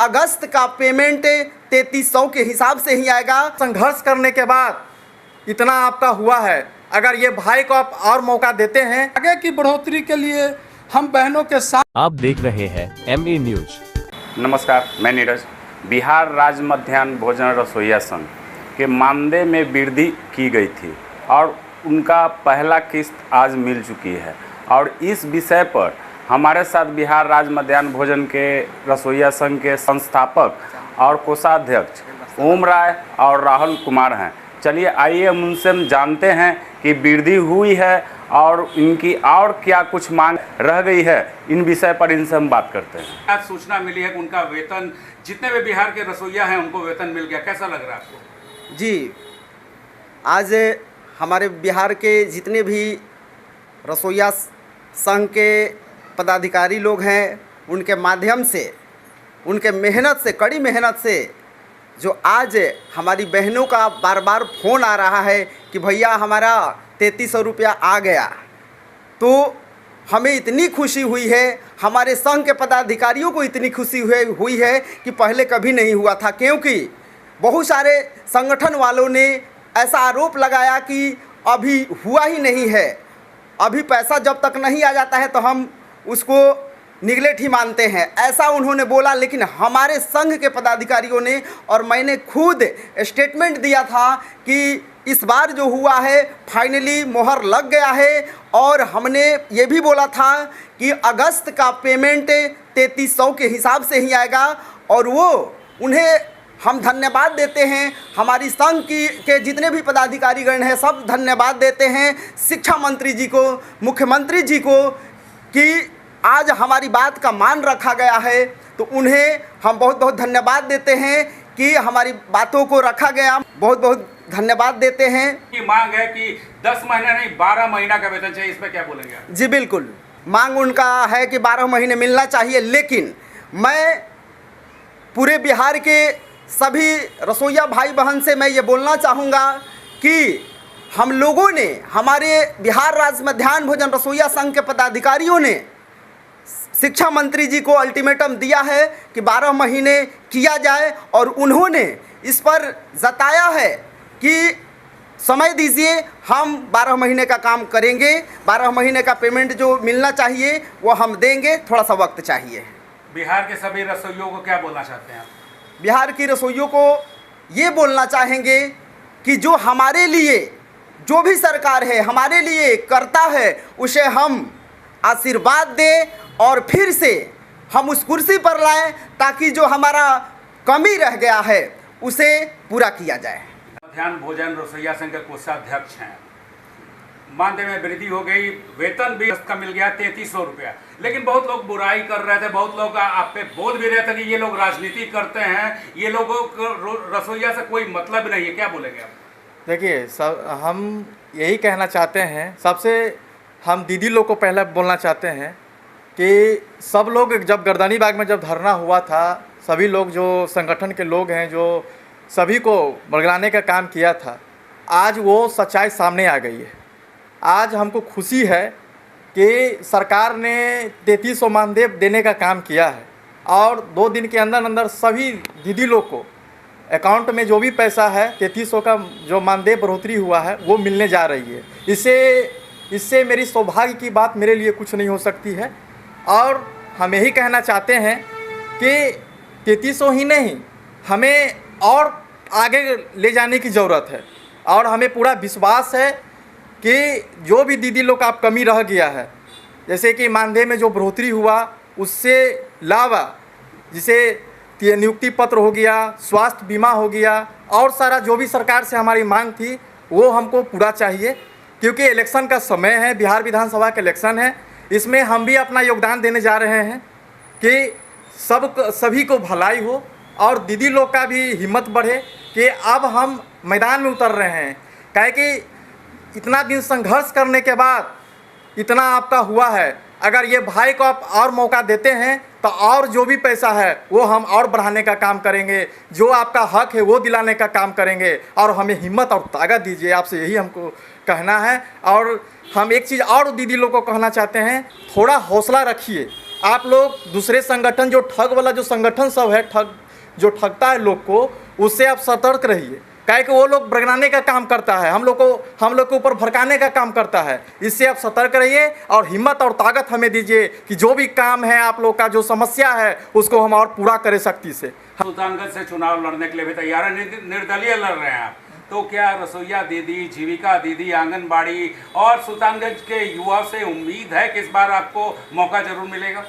अगस्त का पेमेंट 3300 के हिसाब से ही आएगा। संघर्ष करने के बाद इतना आपका हुआ है, अगर ये भाई को आप और मौका देते हैं आगे की बढ़ोतरी के लिए हम बहनों के साथ। आप देख रहे हैं ME न्यूज। नमस्कार, मैं नीरज। बिहार राज्य मध्याह्न भोजन रसोइया संघ के मानदेय में वृद्धि की गई थी और उनका पहला किस्त आज मिल चुकी है और इस विषय पर हमारे साथ बिहार राज्य मध्याह्न भोजन के रसोइया संघ के संस्थापक और कोषाध्यक्ष ओम राय और राहुल कुमार हैं। चलिए आइए हम उनसे हम जानते हैं कि वृद्धि हुई है और इनकी और क्या कुछ मांग रह गई है, इन विषय पर इनसे हम बात करते हैं। आज सूचना मिली है कि उनका वेतन, जितने भी बिहार के रसोइया हैं उनको वेतन मिल गया, कैसा लग रहा है आपको? जी, आज हमारे बिहार के जितने भी रसोइया संघ के पदाधिकारी लोग हैं, उनके माध्यम से, उनके मेहनत से, कड़ी मेहनत से जो आज हमारी बहनों का बार बार फ़ोन आ रहा है कि भैया हमारा 3300 रुपया आ गया, तो हमें इतनी खुशी हुई है, हमारे संघ के पदाधिकारियों को इतनी खुशी हुई है कि पहले कभी नहीं हुआ था। क्योंकि बहुत सारे संगठन वालों ने ऐसा आरोप लगाया कि अभी हुआ ही नहीं है, अभी पैसा जब तक नहीं आ जाता है तो हम उसको निगलेक्ट ही मानते हैं, ऐसा उन्होंने बोला। लेकिन हमारे संघ के पदाधिकारियों ने और मैंने खुद स्टेटमेंट दिया था कि इस बार जो हुआ है फाइनली मोहर लग गया है और हमने ये भी बोला था कि अगस्त का पेमेंट 3300 के हिसाब से ही आएगा और वो उन्हें हम धन्यवाद देते हैं। हमारी संघ के जितने भी पदाधिकारीगण हैं सब धन्यवाद देते हैं शिक्षा मंत्री जी को, मुख्यमंत्री जी को कि आज हमारी बात का मान रखा गया है, तो उन्हें हम बहुत बहुत धन्यवाद देते हैं कि हमारी बातों को रखा गया। बहुत बहुत धन्यवाद देते हैं। की मांग है कि 10 महीना नहीं 12 महीना का वेतन चाहिए, इस पर क्या बोलेंगे आप? जी बिल्कुल, मांग उनका है कि 12 महीने मिलना चाहिए। लेकिन मैं पूरे बिहार के सभी रसोइया भाई बहन से मैं ये बोलना चाहूँगा कि हम लोगों ने, हमारे बिहार राज्य मध्याह्न भोजन रसोइया संघ के पदाधिकारियों ने शिक्षा मंत्री जी को अल्टीमेटम दिया है कि 12 महीने किया जाए और उन्होंने इस पर जताया है कि समय दीजिए, हम 12 महीने का काम करेंगे, 12 महीने का पेमेंट जो मिलना चाहिए वो हम देंगे, थोड़ा सा वक्त चाहिए। बिहार के सभी रसोइयों को क्या बोलना चाहते हैं आप? बिहार की रसोइयों को ये बोलना चाहेंगे कि जो हमारे लिए, जो भी सरकार है हमारे लिए करता है, उसे हम आशीर्वाद दें और फिर से हम उस कुर्सी पर लाएं ताकि जो हमारा कमी रह गया है उसे पूरा किया जाए। मध्याह्न भोजन रसोइया संघ के कोषाध्यक्ष हैं, मानदेय में वृद्धि हो गई, वेतन भी का मिल गया 3300 रुपया, लेकिन बहुत लोग बुराई कर रहे थे, बहुत लोग आप पे बोल भी रहे थे कि ये लोग राजनीति करते हैं, ये लोगों को रसोइया से कोई मतलब नहीं है, क्या बोलेंगे आप? देखिए, सब हम यही कहना चाहते हैं, सबसे हम दीदी लोग को पहले बोलना चाहते हैं कि सब लोग जब गर्दनी बाग में जब धरना हुआ था, सभी लोग जो संगठन के लोग हैं जो सभी को बरगलाने का काम किया था, आज वो सच्चाई सामने आ गई है। आज हमको खुशी है कि सरकार ने 3300 मानदेय देने का काम किया है और 2 दिन के अंदर अंदर सभी दीदी लोग को अकाउंट में जो भी पैसा है 3300 का जो मानदेय बढ़ोतरी हुआ है वो मिलने जा रही है। इससे मेरी सौभाग्य की बात मेरे लिए कुछ नहीं हो सकती है और हम यही कहना चाहते हैं कि 3300 ही नहीं, हमें और आगे ले जाने की ज़रूरत है और हमें पूरा विश्वास है कि जो भी दीदी लोग का आप कमी रह गया है, जैसे कि मानदेय में जो बढ़ोतरी हुआ उससे अलावा जिसे नियुक्ति पत्र हो गया, स्वास्थ्य बीमा हो गया और सारा जो भी सरकार से हमारी मांग थी वो हमको पूरा चाहिए। क्योंकि इलेक्शन का समय है, बिहार विधानसभा का इलेक्शन है, इसमें हम भी अपना योगदान देने जा रहे हैं कि सभी को भलाई हो और दीदी लोग का भी हिम्मत बढ़े कि अब हम मैदान में उतर रहे हैं। काहे कि इतना दिन संघर्ष करने के बाद इतना आपका हुआ है, अगर ये भाई को आप और मौका देते हैं तो और जो भी पैसा है वो हम और बढ़ाने का काम करेंगे, जो आपका हक है वो दिलाने का काम करेंगे और हमें हिम्मत और ताकत दीजिए, आपसे यही हमको कहना है। और हम एक चीज़ और दीदी लोग को कहना चाहते हैं, थोड़ा हौसला रखिए आप लोग दूसरे संगठन जो ठग वाला जो संगठन सब है, जो ठगता है लोग को, उससे आप सतर्क रहिए। काहे कि वो लोग भड़काने का काम करता है, हम लोग के ऊपर भड़काने का काम करता है। इससे आप सतर्क रहिए और हिम्मत और ताकत हमें दीजिए कि जो भी काम है, आप लोग का जो समस्या है, उसको हम और पूरा करें सख्ती से। सुल्तानगंज से चुनाव लड़ने के लिए भी तैयार है, निर्दलीय लड़ रहे हैं आप, तो क्या रसोईया दीदी, जीविका दीदी, आंगनबाड़ी और सुल्तानगंज के युवा से उम्मीद है कि इस बार आपको मौका जरूर मिलेगा?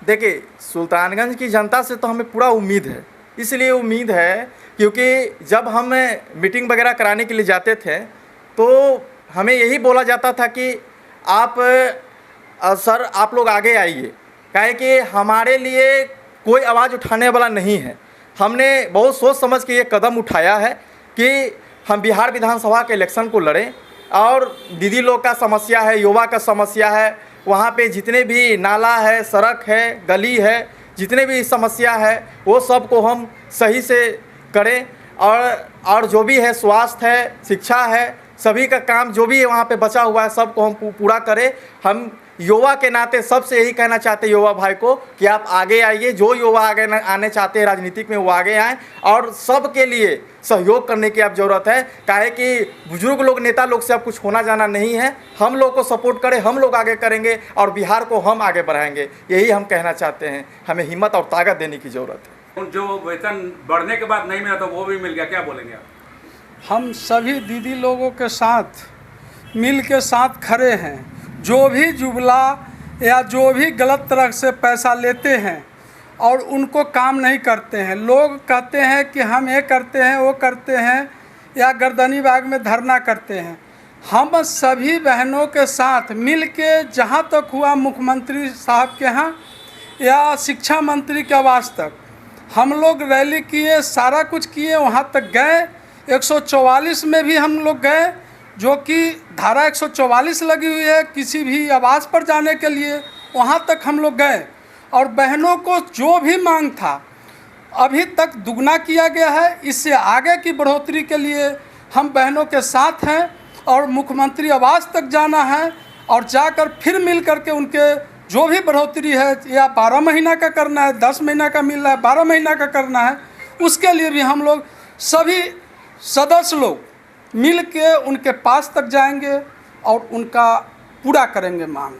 देखिए, सुल्तानगंज की जनता से तो हमें पूरा उम्मीद है। इसलिए उम्मीद है क्योंकि जब हम मीटिंग वगैरह कराने के लिए जाते थे तो हमें यही बोला जाता था कि आप सर आप लोग आगे आइए, काहे कि हमारे लिए कोई आवाज़ उठाने वाला नहीं है। हमने बहुत सोच समझ के ये कदम उठाया है कि हम बिहार विधानसभा के इलेक्शन को लड़ें और दीदी लोग का समस्या है, युवा का समस्या है, वहाँ पे जितने भी नाला है, सड़क है, गली है, जितने भी समस्या है वो सब को हम सही से करें और जो भी है स्वास्थ्य है, शिक्षा है, सभी का काम जो भी वहाँ पे बचा हुआ है सबको हम पूरा करें। हम युवा के नाते सबसे यही कहना चाहते हैं युवा भाई को कि आप आगे आइए। जो युवा आगे आने चाहते हैं राजनीतिक में वो आगे आएँ और सबके लिए सहयोग करने की अब ज़रूरत है। काहे कि बुजुर्ग लोग, नेता लोग से अब कुछ होना जाना नहीं है। हम लोग को सपोर्ट करें, हम लोग आगे करेंगे और बिहार को हम आगे बढ़ाएंगे, यही हम कहना चाहते हैं। हमें हिम्मत और ताकत देने की ज़रूरत है। जो वेतन बढ़ने के बाद नहीं मिला तो वो भी मिल गया, क्या बोलेंगे आप? हम सभी दीदी लोगों के साथ मिल के साथ खड़े हैं। जो भी जुबला या जो भी गलत तरह से पैसा लेते हैं और उनको काम नहीं करते हैं, लोग कहते हैं कि हम ये करते हैं वो करते हैं या गर्दनी बाग में धरना करते हैं, हम सभी बहनों के साथ मिल के जहाँ तक हुआ मुख्यमंत्री साहब के यहाँ या शिक्षा मंत्री के आवास तक हम लोग रैली किए, सारा कुछ किए, वहाँ तक गए। 144 में भी हम लोग गए, जो कि धारा 144 लगी हुई है किसी भी आवास पर जाने के लिए, वहाँ तक हम लोग गए और बहनों को जो भी मांग था अभी तक दुगना किया गया है। इससे आगे की बढ़ोतरी के लिए हम बहनों के साथ हैं और मुख्यमंत्री आवास तक जाना है और जाकर फिर मिल करके उनके जो भी बढ़ोतरी है, या 12 महीना का करना है, 10 महीना का मिल रहा है, 12 महीना का करना है, उसके लिए भी हम लोग सभी सदस्य लोग मिल के उनके पास तक जाएंगे और उनका पूरा करेंगे मांग।